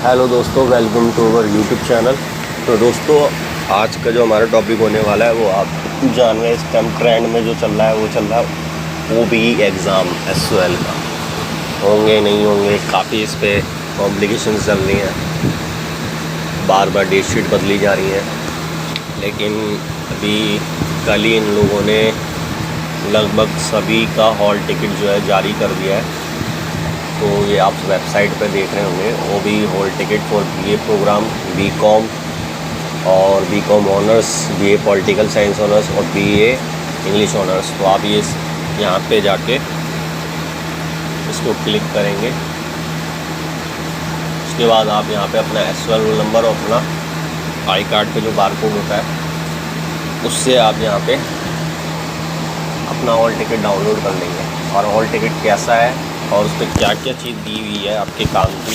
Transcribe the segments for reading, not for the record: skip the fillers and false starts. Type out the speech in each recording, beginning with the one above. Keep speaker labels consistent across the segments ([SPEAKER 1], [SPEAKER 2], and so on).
[SPEAKER 1] Hello दोस्तों, welcome to our YouTube channel. तो दोस्तों, आज का जो हमारा टॉपिक होने वाला है वो आप जान रहे हैं। इस टाइम ट्रेंड में जो चल रहा है वो चल रहा है OBE एग्ज़ाम SOL का। होंगे नहीं होंगे, काफ़ी इस पर कॉम्प्लिकेशंस चल रही हैं, बार बार डेट शीट बदली जा रही हैं। लेकिन अभी कल ही इन लोगों ने लगभग सभी का हॉल टिकट जो है जारी कर दिया है। तो ये आप वेबसाइट पर देख रहे होंगे OBE hall ticket for BA program, BCom और BCom honours, BA political science honours और BA इंग्लिश ऑनर्स। तो आप ये यहाँ पे जाके इसको क्लिक करेंगे। उसके बाद आप यहाँ पे अपना SOL रोल नंबर और अपना आई कार्ड पे जो बारकोड होता है उससे आप यहाँ पे अपना हॉल टिकट डाउनलोड कर लेंगे। और हॉल टिकट कैसा है और उस पर क्या क्या चीज़ दी हुई है आपके काम की,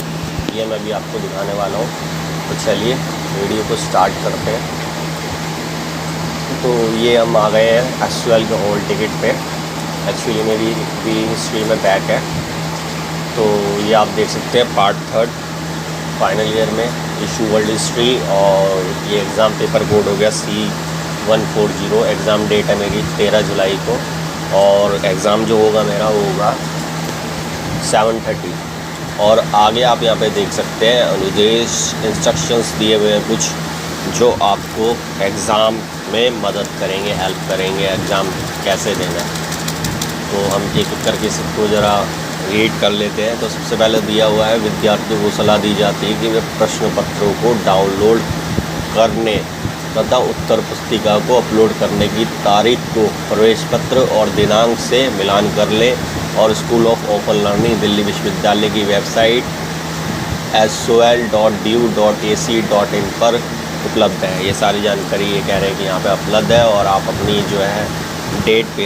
[SPEAKER 1] ये मैं भी आपको दिखाने वाला हूँ। तो चलिए वीडियो को स्टार्ट करते हैं। तो ये हम आ गए हैं SOL के हॉल टिकट पे। एक्चुअली मेरी भी हिस्ट्री में बैक है। तो ये आप देख सकते हैं पार्ट 3 फाइनल ईयर में इशू वर्ल्ड हिस्ट्री। और ये एग्ज़ाम पेपर कोड हो गया C140। एग्ज़ाम डेट है मेरी 13 जुलाई को और एग्ज़ाम जो होगा मेरा वो होगा 7:30। और आगे आप यहाँ पे देख सकते हैं अनुदेश इंस्ट्रक्शंस दिए हुए हैं कुछ, जो आपको एग्ज़ाम में मदद करेंगे, हेल्प करेंगे एग्ज़ाम कैसे देना है। तो हम एक एक करके सबको ज़रा रीड कर लेते हैं। तो सबसे पहले दिया हुआ है विद्यार्थियों को सलाह दी जाती है कि वे प्रश्न पत्रों को डाउनलोड करने तथा उत्तर पुस्तिका को अपलोड करने की तारीख को प्रवेश पत्र और दिनांक से मिलान कर लें। और school of open learning Delhi विश्वविद्यालय की वेबसाइट sol.du.ac.in पर उपलब्ध है। ये सारी जानकारी ये कह रहे हैं कि यहाँ पे उपलब्ध है और आप अपनी जो है डेट पे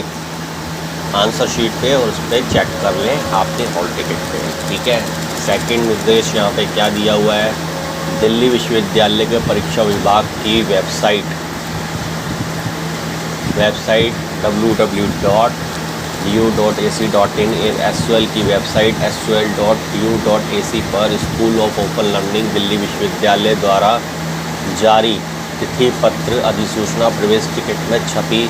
[SPEAKER 1] आंसर शीट पे और उस पर चेक कर लें आपके हॉल टिकट पे। ठीक है। सेकंड निर्देश यहाँ पे क्या दिया हुआ है, दिल्ली विश्वविद्यालय के परीक्षा विभाग की वेबसाइट www.du.ac.in SOL की वेबसाइट sol.du.ac पर school of open learning Delhi विश्वविद्यालय द्वारा जारी तिथि पत्र अधिसूचना प्रवेश टिकट में छपी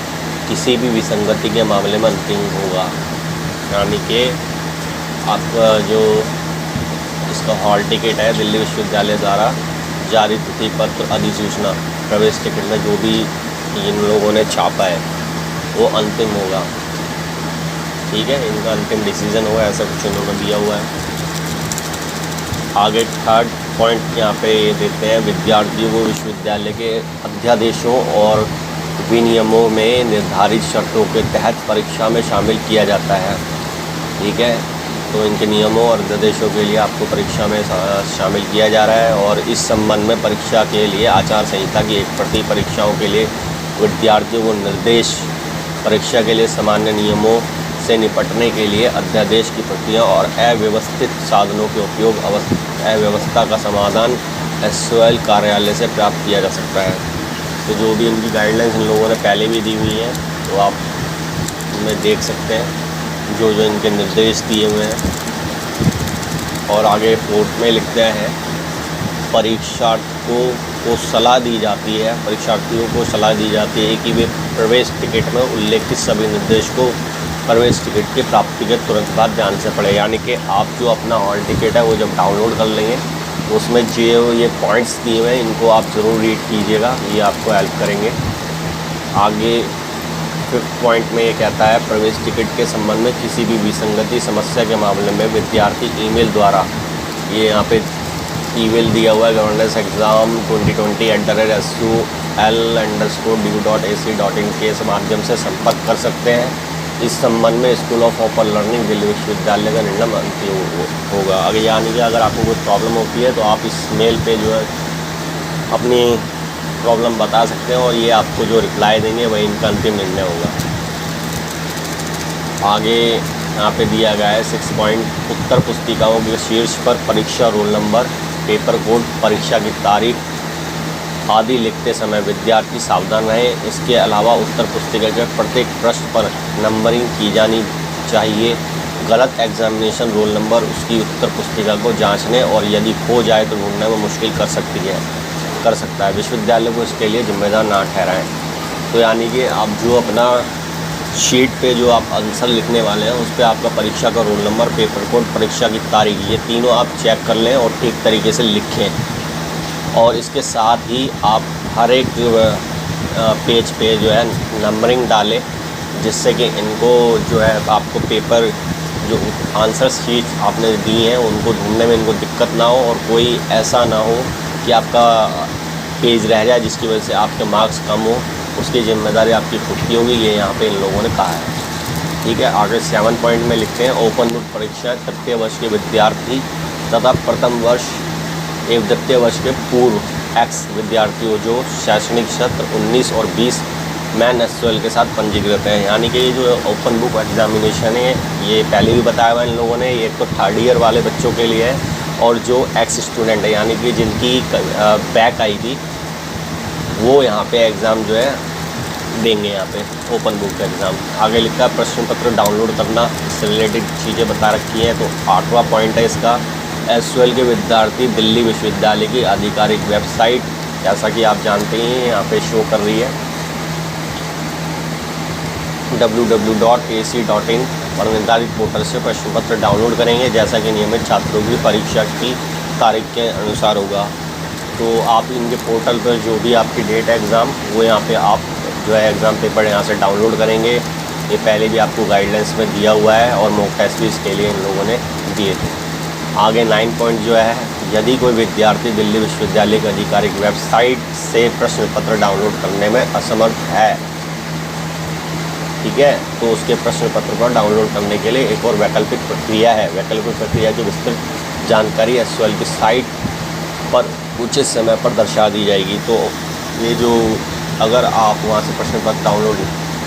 [SPEAKER 1] किसी भी विसंगति के मामले में अंतिम होगा। यानी कि आपका जो इसका हॉल टिकट है दिल्ली विश्वविद्यालय द्वारा जारी तिथि पत्र अधिसूचना प्रवेश टिकट में जो भी इन लोगों ने छापा है वो अंतिम होगा। ठीक है, इनका अंतिम डिसीजन होगा, ऐसा कुछ इन्होंने दिया हुआ है। आगे थर्ड पॉइंट यहाँ पे ये देते हैं, विद्यार्थियों को विश्वविद्यालय के अध्यादेशों और विनियमों में निर्धारित शर्तों के तहत परीक्षा में शामिल किया जाता है। ठीक है, तो इनके नियमों और निर्देशों के लिए आपको परीक्षा में शामिल किया जा रहा है। और इस संबंध में परीक्षा के लिए आचार संहिता की एक प्रति परीक्षाओं के लिए विद्यार्थियों को निर्देश, परीक्षा के लिए सामान्य नियमों से निपटने के लिए अध्यादेश की प्रतियां और अव्यवस्थित साधनों के उपयोग अव्यवस्था का समाधान SOL कार्यालय से प्राप्त किया जा सकता है। तो जो भी इनकी गाइडलाइंस इन लोगों ने पहले भी दी हुई हैं तो आप इनमें देख सकते हैं जो जो इनके निर्देश दिए हुए हैं। और आगे फोर्थ में लिखते हैं, परीक्षार्थियों को सलाह दी जाती है, परीक्षार्थियों को सलाह दी जाती है कि वे प्रवेश टिकट में उल्लेखित सभी निर्देश को प्रवेश टिकट की प्राप्ति के तुरंत बाद ध्यान से पढ़ें। यानी कि आप जो अपना हॉल टिकट है वो जब डाउनलोड कर लेंगे उसमें जो ये पॉइंट्स दिए हुए हैं इनको आप ज़रूर रीड कीजिएगा, ये आपको हेल्प करेंगे। आगे फिफ्थ पॉइंट में ये कहता है, प्रवेश टिकट के संबंध में किसी भी विसंगति समस्या के मामले में विद्यार्थी ईमेल द्वारा, ये यहाँ पे ईमेल दिया हुआ है गवर्नेंस एग्ज़ाम 2020 @sol_du.ac.in के माध्यम से संपर्क कर सकते हैं। इस संबंध में school of open learning Delhi विश्वविद्यालय का निर्णय अंतिम होगा। आगे यानी कि अगर आपको कोई प्रॉब्लम होती है तो आप इस मेल पे जो है अपनी प्रॉब्लम बता सकते हैं और ये आपको जो रिप्लाई देंगे वही इनका अंतिम निर्णय होगा। आगे यहाँ पे दिया गया है 6 पॉइंट, उत्तर पुस्तिकाओं के शीर्ष पर परीक्षा रोल नंबर, पेपर कोड, परीक्षा की तारीख आदि लिखते समय विद्यार्थी सावधान रहें। इसके अलावा उत्तर पुस्तिका के प्रत्येक प्रश्न पर नंबरिंग की जानी चाहिए गलत एग्जामिनेशन रोल नंबर उसकी उत्तर पुस्तिका को जांचने और यदि खो जाए तो ढूंढने में मुश्किल कर सकता है। विश्वविद्यालय को इसके लिए जिम्मेदार ना ठहराएं। तो यानी कि आप जो अपना शीट पे जो आप आंसर लिखने वाले हैं उस पर आपका परीक्षा का रोल नंबर, पेपर कोड, परीक्षा की तारीख, ये तीनों आप चेक कर लें और ठीक तरीके से लिखें। और इसके साथ ही आप हर एक पेज पे जो है नंबरिंग डालें, जिससे कि इनको जो है आपको पेपर जो आंसर शीट आपने दी हैं उनको ढूंढने में इनको दिक्कत ना हो और कोई ऐसा ना हो कि आपका पेज रह जाए जिसकी वजह से आपके मार्क्स कम हो। उसकी जिम्मेदारी आपकी खुद की होगी, ये यहाँ पे इन लोगों ने कहा है। ठीक है, आगे 7 पॉइंट में लिखते हैं ओपन बुक परीक्षा तृतीय वर्ष के विद्यार्थी तथा प्रथम वर्ष एवं द्वितीय वर्ष के पूर्व एक्स विद्यार्थियों जो शैक्षणिक सत्र 19 और 20 मैन एसओएल के साथ पंजीकृत हैं। यानी कि ये जो ओपन बुक एग्जामिनेशन है ये पहले भी बताया हुआ इन लोगों ने, ये तो 3rd ईयर वाले बच्चों के लिए है और जो एक्स स्टूडेंट है यानी कि जिनकी बैक आई थी वो यहाँ पे एग्ज़ाम जो है देंगे, यहाँ पे ओपन बुक का एग्ज़ाम। आगे लिखा है प्रश्न पत्र डाउनलोड करना, इससे रिलेटेड चीज़ें बता रखी हैं। तो 8वां पॉइंट है इसका, एसओएल के विद्यार्थी दिल्ली विश्वविद्यालय की आधिकारिक वेबसाइट, जैसा कि आप जानते हैं यहाँ पे शो कर रही है www.ac.in पर निर्धारित पोर्टल से प्रश्न पत्र डाउनलोड करेंगे, जैसा कि नियमित छात्रों की परीक्षा की तारीख के अनुसार होगा। तो आप इनके पोर्टल पर जो भी आपकी डेट है एग्ज़ाम वो यहाँ पे आप जो है एग्ज़ाम पेपर यहाँ से डाउनलोड करेंगे। ये पहले भी आपको गाइडलाइंस में दिया हुआ है और मॉक टेस्ट भी इसके लिए इन लोगों ने दिए थे। आगे 9 पॉइंट जो है, यदि कोई विद्यार्थी दिल्ली विश्वविद्यालय की आधिकारिक वेबसाइट से प्रश्न पत्र डाउनलोड करने में असमर्थ है, ठीक है, तो उसके प्रश्न पत्र को डाउनलोड करने के लिए एक और वैकल्पिक प्रक्रिया है। वैकल्पिक प्रक्रिया की विस्तृत जानकारी एसओएल की साइट पर उचित समय पर दर्शा दी जाएगी। तो ये जो अगर आप वहाँ से प्रश्न पत्र डाउनलोड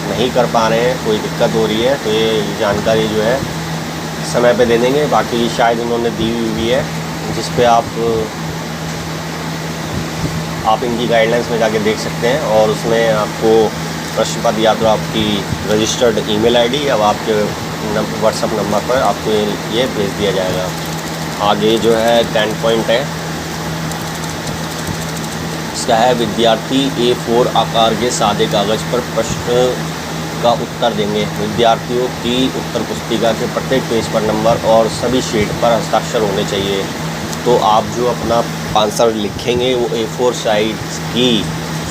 [SPEAKER 1] नहीं कर पा रहे हैं, कोई दिक्कत हो रही है, तो ये जानकारी जो है समय पे दे देंगे। बाकी शायद उन्होंने दी हुई है जिस पे आप इनकी गाइडलाइंस में जाके देख सकते हैं और उसमें आपको प्रश्न पत्र या तो आपकी रजिस्टर्ड ईमेल आईडी या आपके व्हाट्सएप नंबर पर आपको ये भेज दिया जाएगा। आगे जो है 10 पॉइंट है, इसका है विद्यार्थी A4 आकार के सादे कागज़ पर प्रश्न का उत्तर देंगे। विद्यार्थियों की उत्तर पुस्तिका के प्रत्येक पेज पर नंबर और सभी शीट पर हस्ताक्षर होने चाहिए। तो आप जो अपना आंसर लिखेंगे वो A4 साइज की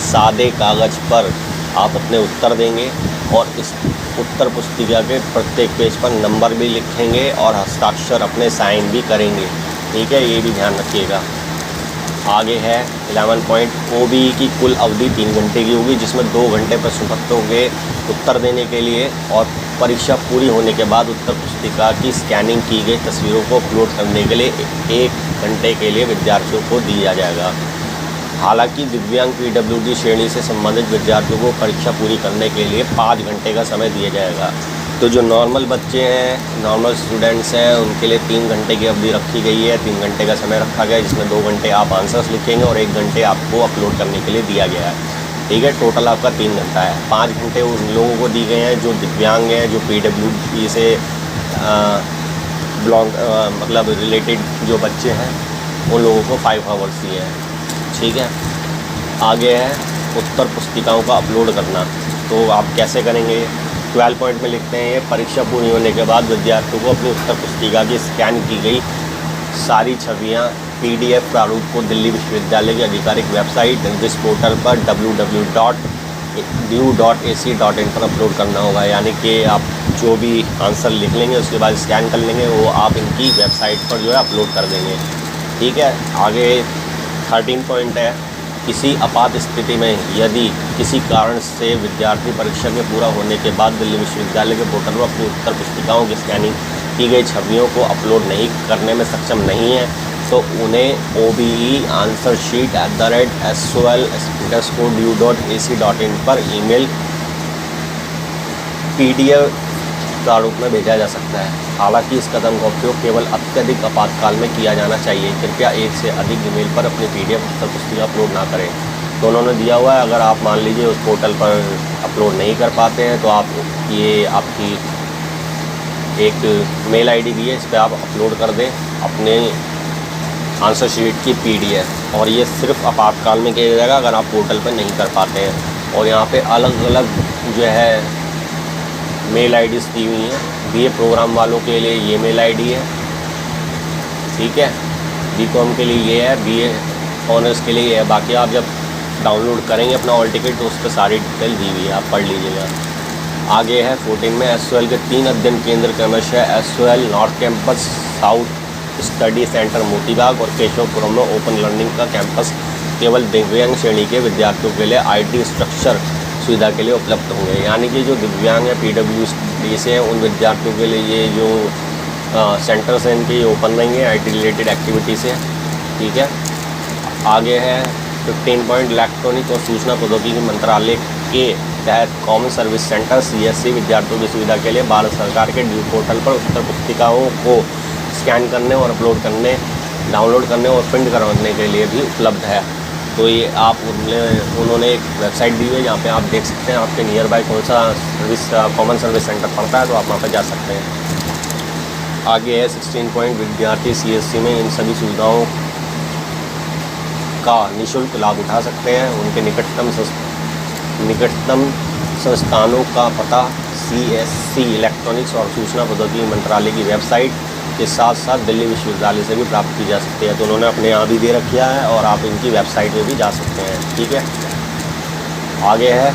[SPEAKER 1] सादे कागज़ पर आप अपने उत्तर देंगे और इस उत्तर पुस्तिका के प्रत्येक पेज पर नंबर भी लिखेंगे और हस्ताक्षर अपने साइन भी करेंगे। ठीक है, ये भी ध्यान रखिएगा। आगे है 11 पॉइंट, OBE की कुल अवधि 3 घंटे की होगी, जिसमें 2 घंटे प्रश्न पत्रों के उत्तर देने के लिए और परीक्षा पूरी होने के बाद उत्तर पुस्तिका की स्कैनिंग की गई तस्वीरों को अपलोड करने के लिए 1 घंटे के लिए विद्यार्थियों को दिया जाएगा। हालांकि दिव्यांग PWD श्रेणी से संबंधित विद्यार्थियों को परीक्षा पूरी करने के लिए 5 घंटे का समय दिया जाएगा। तो जो नॉर्मल बच्चे हैं, नॉर्मल स्टूडेंट्स हैं, उनके लिए 3 घंटे की अवधि रखी गई है, 3 घंटे का समय रखा गया है, जिसमें 2 घंटे आप आंसर्स लिखेंगे और 1 घंटे आपको अपलोड करने के लिए दिया गया है। ठीक है, टोटल आपका 3 घंटा है। 5 घंटे उन लोगों को दी गए हैं जो दिव्यांग हैं, जो PWD से मतलब रिलेटेड जो बच्चे हैं उन लोगों को 5 आवर्स दिए हैं। ठीक है, आगे है उत्तर पुस्तिकाओं का अपलोड करना। तो आप कैसे करेंगे? 12 पॉइंट में लिखते हैं, ये परीक्षा पूरी होने के बाद विद्यार्थियों को अपनी उत्तर पुस्तिका की स्कैन की गई सारी छवियां PDF प्रारूप को दिल्ली विश्वविद्यालय की आधिकारिक वेबसाइट जिस पोर्टल पर www.du.ac.in पर अपलोड करना होगा। यानी कि आप जो भी आंसर लिख लेंगे उसके बाद स्कैन कर लेंगे, वो आप इनकी वेबसाइट पर जो है अपलोड कर देंगे। ठीक है, आगे 13 पॉइंट है, किसी आपात स्थिति में यदि किसी कारण से विद्यार्थी परीक्षा के पूरा होने के बाद दिल्ली विश्वविद्यालय के पोर्टल पर अपनी उत्तर पुस्तिकाओं की स्कैनिंग की गई छवियों को अपलोड नहीं करने में सक्षम नहीं है, तो उन्हें OBE आंसर शीट @sol_du.ac.in पर ईमेल PDF प्रारूप में भेजा जा सकता है। हालांकि इस कदम का उपयोग केवल अत्यधिक आपातकाल में किया जाना चाहिए। कृपया 1 से अधिक ईमेल पर अपनी PDF उत्तर पुस्तिका अपलोड ना करें। तो उन्होंने दिया हुआ है, अगर आप मान लीजिए उस पोर्टल पर अपलोड नहीं कर पाते हैं तो आप ये आपकी एक मेल आईडी भी है, इस पर आप अपलोड कर दें अपने आंसर शीट की PDF, और ये सिर्फ आपातकाल में किया जाएगा अगर आप पोर्टल पर नहीं कर पाते हैं। और यहाँ पे अलग अलग जो है मेल आईडीज़ दी हुई हैं। BA प्रोग्राम वालों के लिए ये मेल आईडी है, ठीक है, BCom के लिए ये है, BA ऑनर्स के लिए ये है। बाकी आप जब डाउनलोड करेंगे अपना हॉल टिकट तो उस पर सारी डिटेल दी हुई है, आप पढ़ लीजिएगा। आगे है 14 में SOL के 3 अध्ययन केंद्र क्रमशः SOL north campus, south study centre Motibagh और केशवपुरम में ओपन लर्निंग का कैंपस केवल दिव्यांग श्रेणी के विद्यार्थियों के लिए IT स्ट्रक्चर सुविधा के लिए उपलब्ध होंगे। यानी कि जो दिव्यांग या PWD से हैं उन विद्यार्थियों के लिए ये जो सेंटर्स हैं इनके ये ओपन रहेंगे IT रिलेटेड एक्टिविटी से, ठीक है। आगे है 15 पॉइंट इलेक्ट्रॉनिक और सूचना प्रौद्योगिकी मंत्रालय के तहत कॉमन सर्विस सेंटर CSC विद्यार्थियों की सुविधा के लिए भारत सरकार के ड्यू पोर्टल पर उत्तर पुस्तिकाओं को स्कैन करने और अपलोड करने, डाउनलोड करने और प्रिंट करवाने के लिए भी उपलब्ध है। तो ये आप उन्होंने एक वेबसाइट दी हुई है जहाँ पे आप देख सकते हैं आपके नियर बाय कौन सा सर्विस कॉमन सर्विस सेंटर पड़ता है, तो आप वहाँ पर जा सकते हैं। आगे है 16 पॉइंट विद्यार्थी CSC में इन सभी सुविधाओं का निःशुल्क लाभ उठा सकते हैं। उनके निकटतम संस्थानों का पता CSC इलेक्ट्रॉनिक्स और सूचना प्रौद्योगिकी मंत्रालय की वेबसाइट के साथ साथ दिल्ली विश्वविद्यालय से भी प्राप्त की जा सकती है। तो उन्होंने अपने यहाँ भी दे रखा है और आप इनकी वेबसाइट में भी जा सकते हैं, ठीक है। आगे है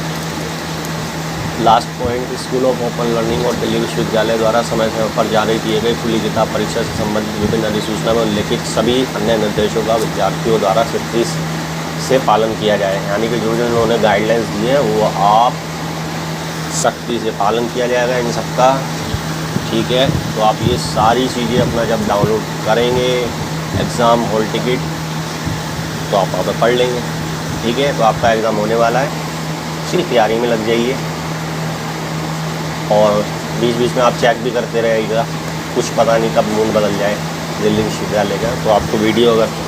[SPEAKER 1] last point, school of open learning और दिल्ली विश्वविद्यालय द्वारा समय समय पर जारी किए गए खुली किताब परीक्षा से संबंधित विभिन्न अधिसूचना में उल्लिखित सभी अन्य निर्देशों का विद्यार्थियों द्वारा सख्ती से पालन किया जाए। यानी कि जो जो उन्होंने गाइडलाइंस दिए हैं वो आप सख्ती से पालन किया जाएगा इन सबका, ठीक है। तो आप ये सारी चीज़ें अपना जब डाउनलोड करेंगे एग्ज़ाम हॉल टिकट तो आप वहाँ पर पढ़ लेंगे, ठीक है। तो आपका एग्ज़ाम होने वाला है, इसी तैयारी में लग जाइए और बीच बीच में आप चेक भी करते रहिएगा, कुछ पता नहीं कब मूड बदल जाए दिल्ली विश्वविद्यालय का। तो आपको वीडियो अगर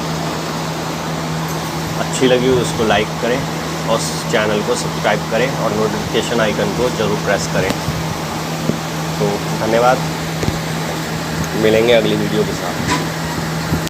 [SPEAKER 1] अच्छी लगी हो उसको लाइक करें और चैनल को सब्सक्राइब करें और नोटिफिकेशन आइकन को ज़रूर प्रेस करें। तो धन्यवाद, मिलेंगे अगली वीडियो के साथ।